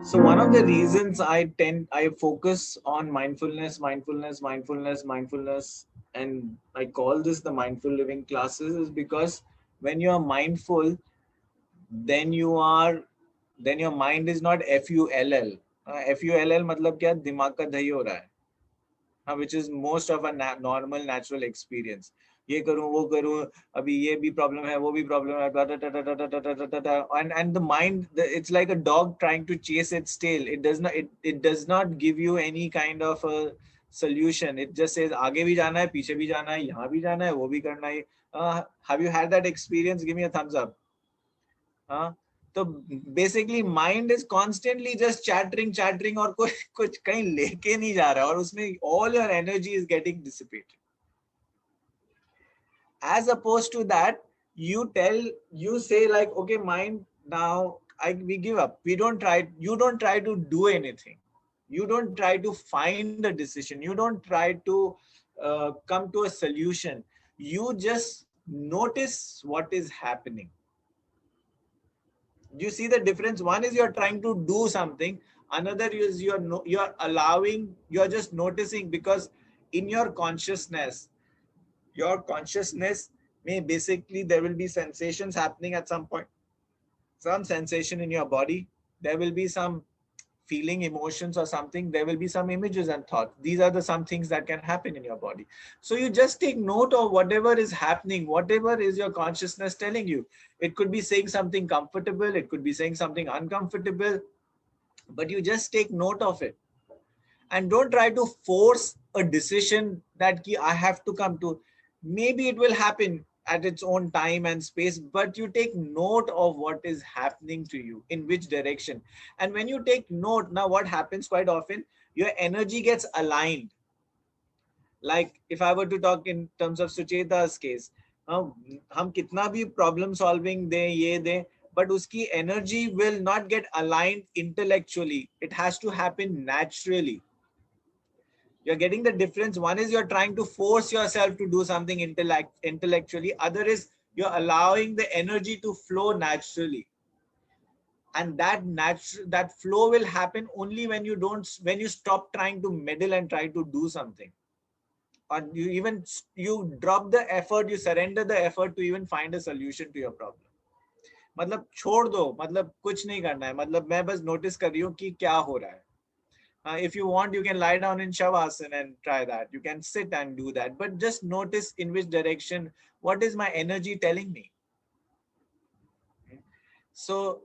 So one of the reasons I focus on mindfulness, and I call this the mindful living classes is because when you are mindful, then you are then your mind is not full. Full मतलब क्या दिमाग का दही हो रहा है, which is most of a normal natural experience. ये करूं वो करूं, अभी ये भी प्रॉब्लम है वो भी प्रॉब्लम है, and the mind, it's like a dog trying to chase its tail. It does not give you any kind of a solution. It just says आगे भी जाना है, पीछे भी जाना है, यहाँ भी जाना है, वो भी करना है. Have you had that experience? Give me a thumbs up. हाँ. तो basically mind is constantly just chattering और कुछ कुछ कहीं लेके नहीं जा रहा और उसमें all your energy is getting dissipated. As opposed to that, you say like, okay, mind, now we give up. You don't try to do anything. You don't try to find a decision. You don't try to come to a solution. You just notice what is happening. Do you see the difference? One is you're trying to do something. Another is you're allowing, you're just noticing, because in your consciousness may basically, there will be sensations happening at some point, some sensation in your body. There will be some feeling, emotions or something. There will be some images and thoughts. These are the some things that can happen in your body. So you just take note of whatever is happening, whatever is your consciousness telling you. It could be saying something comfortable, it could be saying something uncomfortable, but you just take note of it. And don't try to force a decision that I have to come to. Maybe it will happen at its own time and space, but you take note of what is happening to you, in which direction. And when you take note, now what happens quite often, your energy gets aligned. Like if I were to talk in terms of Sucheta's case, हम कितना भी problem solving दें ये दें, but uski energy will not get aligned intellectually. It has to happen naturally. You're getting the difference. One is you're trying to force yourself to do something intellectually. Other is you're allowing the energy to flow naturally. And that flow will happen only when you stop trying to meddle and try to do something. Or you drop the effort, you surrender the effort to even find a solution to your problem. मतलब छोड़ दो, मतलब कुछ नहीं करना है, मतलब मैं बस नोटिस कर रही हूँ कि क्या हो रहा है. If you want, you can lie down in Shavasana and try that. You can sit and do that. But just notice in which direction, what is my energy telling me? So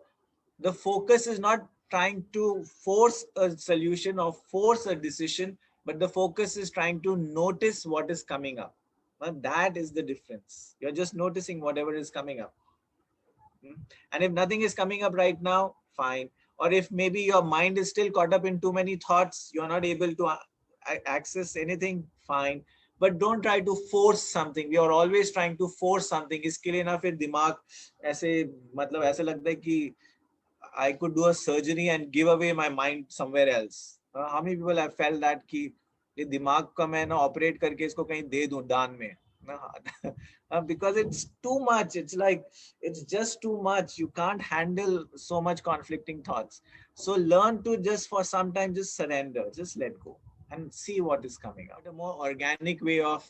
the focus is not trying to force a solution or force a decision, but the focus is trying to notice what is coming up. That is the difference. You're just noticing whatever is coming up. And if nothing is coming up right now, fine. Or if maybe your mind is still caught up in too many thoughts, you're not able to access anything, fine. But don't try to force something. We are always trying to force something. इसके लिए ना फिर दिमाग ऐसे मतलब ऐसे लगता है कि I could do a surgery and give away my mind somewhere else. How many people have felt that कि ये दिमाग का मैं ना ऑपरेट करके इसको कहीं दे दूं दान में. Because it's too much. It's like, it's just too much. You can't handle so much conflicting thoughts. So learn to just for some time, just surrender, just let go and see what is coming out. A more organic way of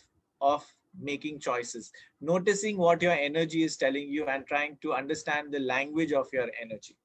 making choices, noticing what your energy is telling you and trying to understand the language of your energy.